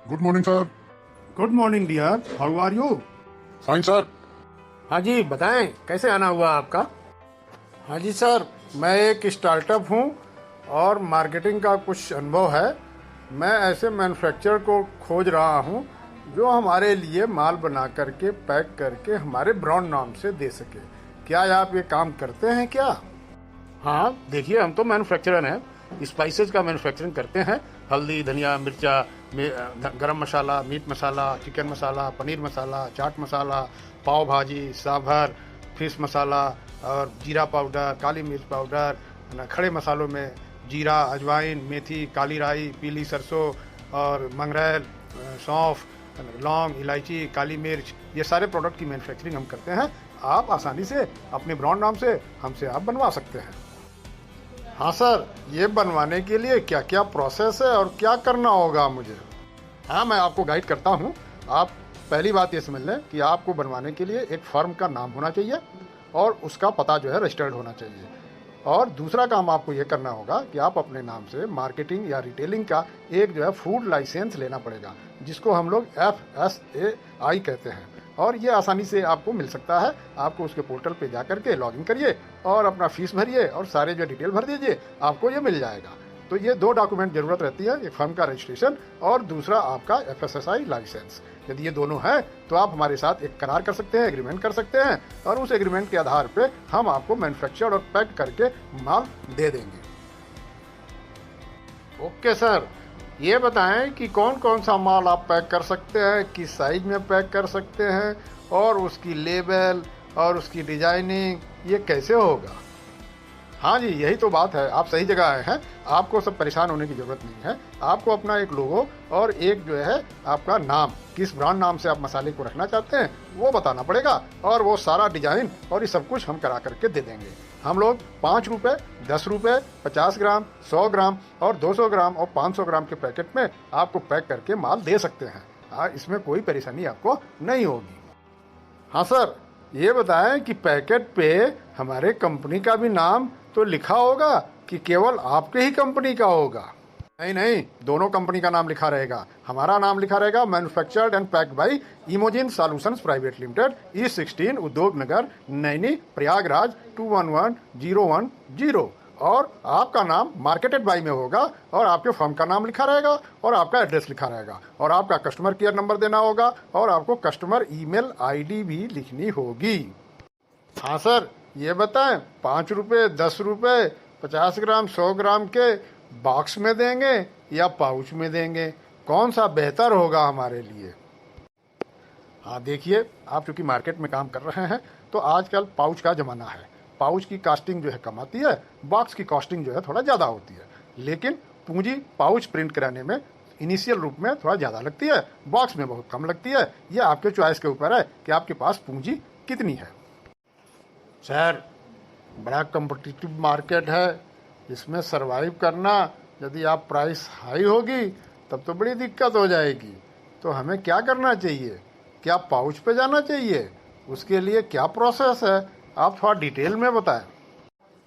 Good morning sir. Good morning dear, how are you? Fine sir. हाँ जी, बताएं कैसे आना हुआ आपका? हाँ जी सर, मैं एक स्टार्टअप हूँ और मार्केटिंग का कुछ अनुभव है। मैं ऐसे मैन्युफैक्चरर को खोज रहा हूँ जो हमारे लिए माल बना करके पैक करके हमारे ब्रांड नाम से दे सके। क्या आप ये काम करते हैं क्या? हाँ देखिए, हम तो मैन्युफैक्चरर हैं, स्पाइसेस का मैन्युफैक्चरिंग करते हैं। हल्दी, धनिया, मिर्चा, गरम मसाला, मीट मसाला, चिकन मसाला, पनीर मसाला, चाट मसाला, पाव भाजी, सांभर, फिश मसाला और जीरा पाउडर, काली मिर्च पाउडर, खड़े मसालों में जीरा, अजवाइन, मेथी, काली राई, पीली सरसों और मंगरेल, सौंफ, लौंग, इलायची, काली मिर्च, ये सारे प्रोडक्ट की मैन्युफैक्चरिंग हम करते हैं। आप आसानी से अपने ब्रांड नाम से हमसे आप बनवा सकते हैं। हाँ सर, ये बनवाने के लिए क्या क्या प्रोसेस है और क्या करना होगा मुझे? हाँ, मैं आपको गाइड करता हूँ। आप पहली बात ये समझ लें कि आपको बनवाने के लिए एक फर्म का नाम होना चाहिए और उसका पता जो है रजिस्टर्ड होना चाहिए। और दूसरा काम आपको ये करना होगा कि आप अपने नाम से मार्केटिंग या रिटेलिंग का एक जो है फूड लाइसेंस लेना पड़ेगा, जिसको हम लोग FSAI कहते हैं। और ये आसानी से आपको मिल सकता है। आपको उसके पोर्टल पे जा करके लॉगिन करिए और अपना फीस भरिए और सारे जो डिटेल भर दीजिए, आपको ये मिल जाएगा। तो ये 2 डॉक्यूमेंट ज़रूरत रहती है, एक फर्म का रजिस्ट्रेशन और दूसरा आपका FSSAI लाइसेंस। यदि ये दोनों हैं तो आप हमारे साथ एक करार कर सकते हैं, एग्रीमेंट कर सकते हैं और उस एग्रीमेंट के आधार पे हम आपको मैन्युफैक्चर और पैक करके माल दे देंगे। ओके सर, ये बताएं कि कौन कौन सा माल आप पैक कर सकते हैं, किस साइज में पैक कर सकते हैं और उसकी लेबल और उसकी डिजाइनिंग ये कैसे होगा? हाँ जी, यही तो बात है, आप सही जगह आए हैं। आपको सब परेशान होने की ज़रूरत नहीं है। आपको अपना एक लोगो और एक जो है आपका नाम, किस ब्रांड नाम से आप मसाले को रखना चाहते हैं वो बताना पड़ेगा और वो सारा डिजाइन और ये सब कुछ हम करा करके दे देंगे। हम लोग 5 रुपये, 10 रुपये, 50 ग्राम, 100 ग्राम और 200 ग्राम और 500 ग्राम के पैकेट में आपको पैक करके माल दे सकते हैं। इसमें कोई परेशानी आपको नहीं होगी। हाँ सर, ये बताएं कि पैकेट पे हमारे कंपनी का भी नाम तो लिखा होगा कि केवल आपके ही कंपनी का होगा? नहीं नहीं, दोनों कंपनी का नाम लिखा रहेगा। हमारा नाम लिखा रहेगा manufactured and packed by Imagine solutions private limited, E16 Udyog नगर, नैनी, प्रयागराज 211010। और आपका नाम मार्केटेड बाय में होगा और आपके फर्म का नाम लिखा रहेगा और आपका एड्रेस लिखा रहेगा और आपका कस्टमर केयर नंबर देना होगा और आपको कस्टमर ईमेल ID भी लिखनी होगी। हाँ सर, ये बताएं 5 रुपये, 10 रुपये, 50 ग्राम, 100 ग्राम के बॉक्स में देंगे या पाउच में देंगे? कौन सा बेहतर होगा हमारे लिए? हाँ देखिए, आप चूंकि मार्केट में काम कर रहे हैं तो आजकल पाउच का ज़माना है। पाउच की कॉस्टिंग जो है कम आती है, बॉक्स की कॉस्टिंग जो है थोड़ा ज़्यादा होती है। लेकिन पूंजी पाउच प्रिंट कराने में इनिशियल रूप में थोड़ा ज़्यादा लगती है, बॉक्स में बहुत कम लगती है। ये आपके चॉइस के ऊपर है कि आपके पास पूंजी कितनी है। सर, बड़ा कम्पिटिटिव मार्केट है, इसमें सरवाइव करना, यदि आप प्राइस हाई होगी तब तो बड़ी दिक्कत हो जाएगी। तो हमें क्या करना चाहिए? क्या पाउच पे जाना चाहिए? उसके लिए क्या प्रोसेस है, आप थोड़ा डिटेल में बताएं।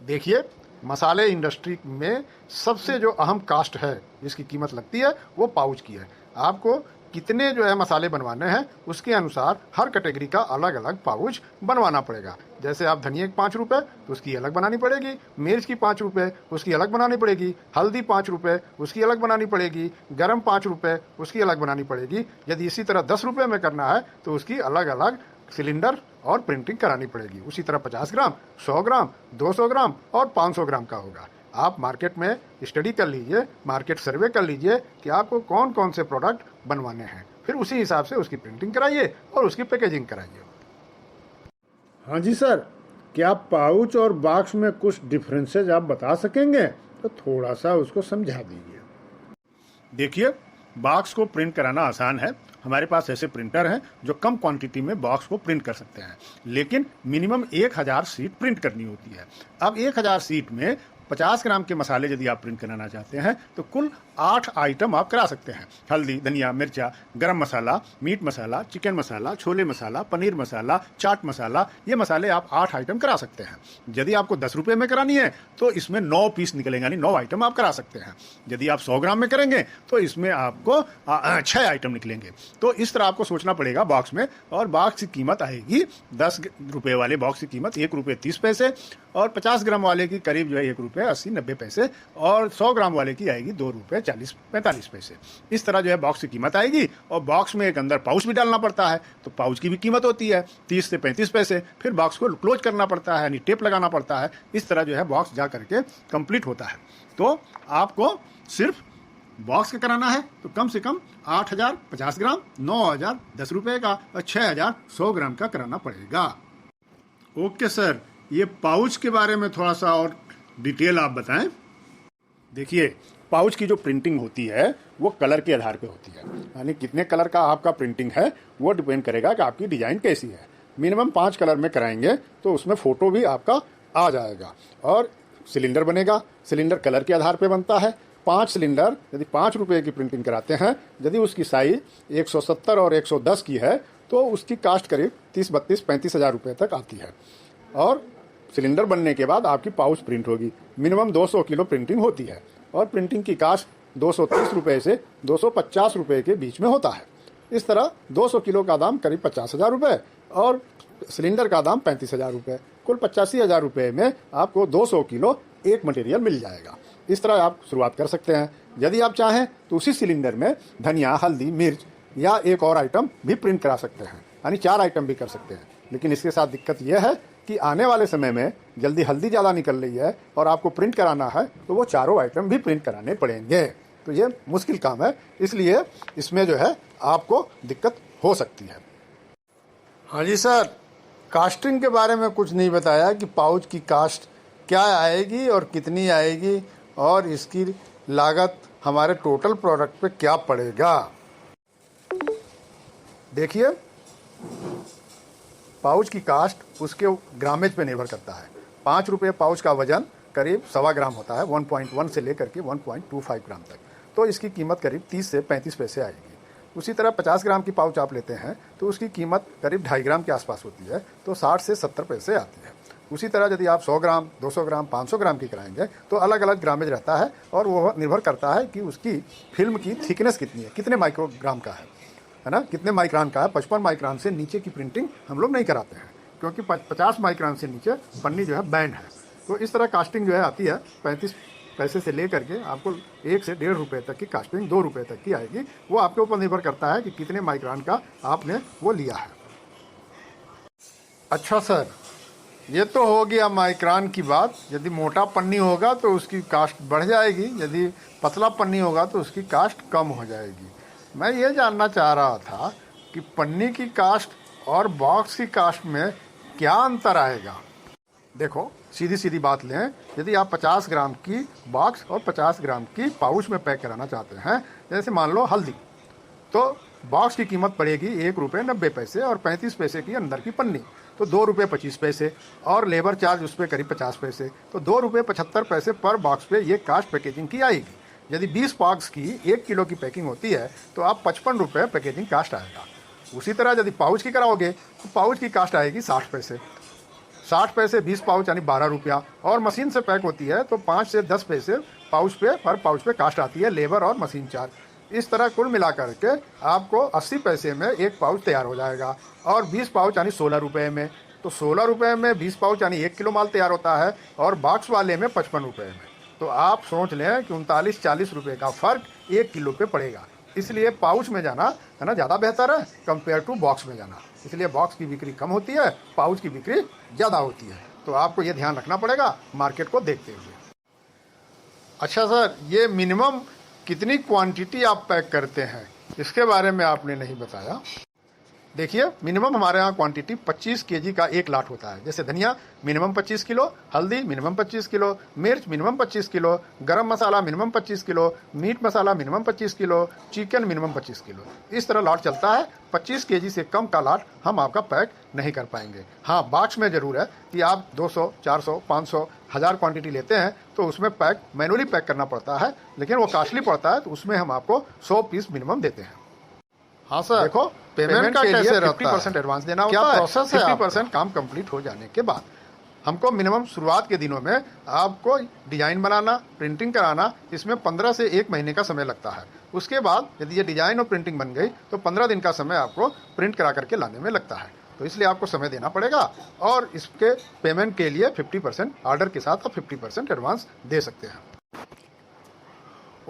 देखिए, मसाले इंडस्ट्री में सबसे जो अहम कास्ट है जिसकी कीमत लगती है वो पाउच की है। आपको कितने जो है मसाले बनवाने हैं उसके अनुसार हर कैटेगरी का अलग अलग पाउच बनवाना पड़ेगा। जैसे आप धनिया 5 रुपये तो उसकी अलग बनानी पड़ेगी, मिर्च की 5 रुपये उसकी अलग बनानी पड़ेगी, हल्दी 5 रुपये उसकी अलग बनानी पड़ेगी, गरम 5 रुपये उसकी अलग बनानी पड़ेगी। यदि इसी तरह 10 रुपये में करना है तो उसकी अलग अलग सिलेंडर और प्रिंटिंग करानी पड़ेगी। उसी तरह 50 ग्राम, 100 ग्राम, 200 ग्राम और 500 ग्राम का होगा। आप मार्केट में स्टडी कर लीजिए, मार्केट सर्वे कर लीजिए कि आपको कौन कौन से प्रोडक्ट बनवाने हैं, फिर उसी हिसाब से उसकी प्रिंटिंग कराइए और उसकी पैकेजिंग कराइए। हाँ जी सर, क्या पाउच और बॉक्स में कुछ डिफरेंसेस आप बता सकेंगे? तो थोड़ा सा उसको समझा दीजिए। देखिए, बॉक्स को प्रिंट कराना आसान है। हमारे पास ऐसे प्रिंटर हैं जो कम क्वांटिटी में बॉक्स को प्रिंट कर सकते हैं, लेकिन मिनिमम 1000 सीट प्रिंट करनी होती है। अब 1000 सीट में 50 ग्राम के मसाले यदि आप प्रिंट कराना चाहते हैं तो कुल 8 आइटम आप करा सकते हैं। हल्दी, धनिया, मिर्चा, गरम मसाला, मीट मसाला, चिकन मसाला, छोले मसाला, पनीर मसाला, चाट मसाला, ये मसाले आप 8 आइटम करा सकते हैं। यदि आपको 10 रुपये में करानी है तो इसमें 9 पीस निकलेंगे, यानी 9 आइटम आप करा सकते हैं। यदि आप 100 ग्राम में करेंगे तो इसमें आपको 6 आइटम निकलेंगे। तो इस तरह आपको सोचना पड़ेगा बॉक्स में। और बॉक्स की कीमत आएगी 10 रुपये वाले बॉक्स की कीमत 1 रुपये 30 पैसे, और 50 ग्राम वाले की करीब जो है 1 रुपये 80-90 पैसे, और 100 ग्राम वाले की आएगी 2 रुपये 40-45 पैसे। इस तरह जो है बॉक्स की कीमत आएगी। और बॉक्स में एक अंदर पाउच भी डालना पड़ता है, तो पाउच की भी कीमत होती है 30 से 35 पैसे। फिर बॉक्स को क्लोज करना पड़ता है, यानी टेप लगाना पड़ता है। इस तरह जो है बॉक्स जा करके कंप्लीट होता है। तो आपको सिर्फ बॉक्स का कराना है तो कम से कम 8,000 50 ग्राम, 9,000 10 रुपये का, और 6,000 100 ग्राम का कराना पड़ेगा। ओके सर, ये पाउच के बारे में थोड़ा सा और डिटेल आप बताएं। देखिए, पाउच की जो प्रिंटिंग होती है वो कलर के आधार पे होती है, यानी कितने कलर का आपका प्रिंटिंग है वो डिपेंड करेगा कि आपकी डिजाइन कैसी है। मिनिमम 5 कलर में कराएंगे तो उसमें फोटो भी आपका आ जाएगा। और सिलेंडर बनेगा, सिलेंडर कलर के आधार पे बनता है। 5 सिलेंडर यदि 5 रुपये की प्रिंटिंग कराते हैं, यदि उसकी साइज 170 और 110 की है तो उसकी कास्ट करीब 30-32-35 हज़ार रुपये तक आती है। और सिलेंडर बनने के बाद आपकी पाउच प्रिंट होगी। मिनिमम 200 किलो प्रिंटिंग होती है, और प्रिंटिंग की कास्ट 230 रुपये से 250 रुपये के बीच में होता है। इस तरह 200 किलो का दाम करीब 50,000 रुपये, और सिलेंडर का दाम 35,000 रुपये। कुल 85,000 रुपये में आपको 200 किलो एक मटेरियल मिल जाएगा। इस तरह आप शुरुआत कर सकते हैं। यदि आप चाहें तो उसी सिलेंडर में धनिया, हल्दी, मिर्च या एक और आइटम भी प्रिंट करा सकते हैं, यानी 4 आइटम भी कर सकते हैं। लेकिन इसके साथ दिक्कत यह है कि आने वाले समय में जल्दी हल्दी ज़्यादा निकल रही है और आपको प्रिंट कराना है तो वो चारों आइटम भी प्रिंट कराने पड़ेंगे। तो ये मुश्किल काम है, इसलिए इसमें जो है आपको दिक्कत हो सकती है। हाँ जी सर, कास्टिंग के बारे में कुछ नहीं बताया कि पाउच की कास्ट क्या आएगी और कितनी आएगी, और इसकी लागत हमारे टोटल प्रोडक्ट पे क्या पड़ेगा। देखिए, पाउच की कास्ट उसके ग्रामेज पे निर्भर करता है। 5 रुपये पाउच का वजन करीब 1.25 ग्राम होता है, 1.1 से लेकर के 1.25 ग्राम तक। तो इसकी कीमत करीब 30 से 35 पैसे आएगी। उसी तरह 50 ग्राम की पाउच आप लेते हैं तो उसकी कीमत करीब 2.5 ग्राम के आसपास होती है, तो 60 से 70 पैसे आती है। उसी तरह यदि आप 100 ग्राम, 200 ग्राम, 500 ग्राम की कराएंगे तो अलग अलग ग्रामेज रहता है, और वो निर्भर करता है कि उसकी फिल्म की थिकनेस कितनी है, कितने माइक्रोग्राम का है ना, कितने माइक्रोन का है। 55 माइक्रोन से नीचे की प्रिंटिंग हम लोग नहीं कराते हैं, क्योंकि 50 माइक्रोन से नीचे पन्नी जो है बैंड है। तो इस तरह कास्टिंग जो है आती है 35 पैसे से लेकर के आपको 1 से 1.5 रुपये तक की कास्टिंग 2 रुपये तक की आएगी। वो आपके ऊपर निर्भर करता है कि कितने माइक्रोन का आपने वो लिया है। अच्छा सर, ये तो हो गया माइक्रोन की बात। यदि मोटा पन्नी होगा तो उसकी कास्ट बढ़ जाएगी, यदि पतला पन्नी होगा तो उसकी कास्ट कम हो जाएगी। मैं ये जानना चाह रहा था कि पन्नी की कास्ट और बॉक्स की कास्ट में क्या अंतर आएगा। देखो, सीधी सीधी बात लें, यदि आप 50 ग्राम की बॉक्स और 50 ग्राम की पाउच में पैक कराना चाहते हैं, जैसे मान लो हल्दी, तो बॉक्स की कीमत पड़ेगी 1 रुपये 90 पैसे और 35 पैसे की अंदर की पन्नी, तो 2 रुपये 25 पैसे, और लेबर चार्ज उस पर करीब 50 पैसे, तो 2 रुपये 75 पैसे पर बॉक्स पे ये कास्ट पैकेजिंग की आएगी। यदि 20 बॉक्स की 1 किलो की पैकिंग होती है तो आप 55 रुपये पैकेजिंग कास्ट आएगा। उसी तरह यदि पाउच की कराओगे तो पाउच की कास्ट आएगी 60 पैसे। 60 पैसे 20 पाउच यानी 12 रुपया, और मशीन से पैक होती है तो 5 से 10 पैसे पाउच पे पर पाउच पे कास्ट आती है, लेबर और मशीन चार्ज। इस तरह कुल मिलाकर के आपको 80 पैसे में एक पाउच तैयार हो जाएगा, और 20 पाउच यानी 16 रुपये में, तो 16 रुपये में 20 पाउच यानी 1 किलो माल तैयार होता है, और बॉक्स वाले में 55 रुपये में। तो आप सोच लें कि 39-40 रुपये का फ़र्क 1 किलो पे पड़ेगा। इसलिए पाउच में जाना है ना ज़्यादा बेहतर है कंपेयर टू बॉक्स में जाना। इसलिए बॉक्स की बिक्री कम होती है, पाउच की बिक्री ज़्यादा होती है। तो आपको ये ध्यान रखना पड़ेगा मार्केट को देखते हुए। अच्छा सर, ये मिनिमम कितनी क्वांटिटी आप पैक करते हैं, इसके बारे में आपने नहीं बताया। देखिए, मिनिमम हमारे यहाँ क्वांटिटी 25 केजी का एक लाट होता है। जैसे धनिया मिनिमम 25 किलो, हल्दी मिनिमम 25 किलो, मिर्च minimum 25 kilo, garam masala minimum 25 kilo, meat masala minimum 25 kilo, chicken minimum 25 kilo. इस तरह लाट चलता है। 25 केजी से कम का लाट हम आपका पैक नहीं कर पाएंगे। हाँ, बॉक्स में ज़रूर है कि आप 200, 400, 500, 1000 क्वांटिटी लेते हैं तो उसमें पैक मैनुअली पैक करना पड़ता है, लेकिन वो कॉस्टली पड़ता है, तो उसमें हम आपको 100 पीस मिनिमम देते हैं। हाँ सर, देखो, पेमेंट का के लिए कैसे 50% एडवांस देना क्या होता है। प्रोसेस है 50% काम कंप्लीट हो जाने के बाद हमको मिनिमम शुरुआत के दिनों में आपको डिजाइन बनाना, प्रिंटिंग कराना, इसमें 15 से 1 महीने का समय लगता है। उसके बाद यदि ये डिजाइन और प्रिंटिंग बन गई तो 15 दिन का समय आपको प्रिंट करा करके लाने में लगता है। तो इसलिए आपको समय देना पड़ेगा, और इसके पेमेंट के लिए 50% ऑर्डर के साथ आप 50% एडवांस दे सकते हैं।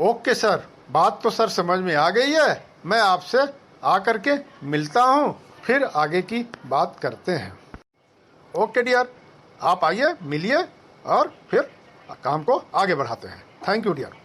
ओके सर, बात तो सर समझ में आ गई है। मैं आपसे आकर के मिलता हूँ, फिर आगे की बात करते हैं। ओके डियर, आप आइए, मिलिए और फिर काम को आगे बढ़ाते हैं। Thank you dear.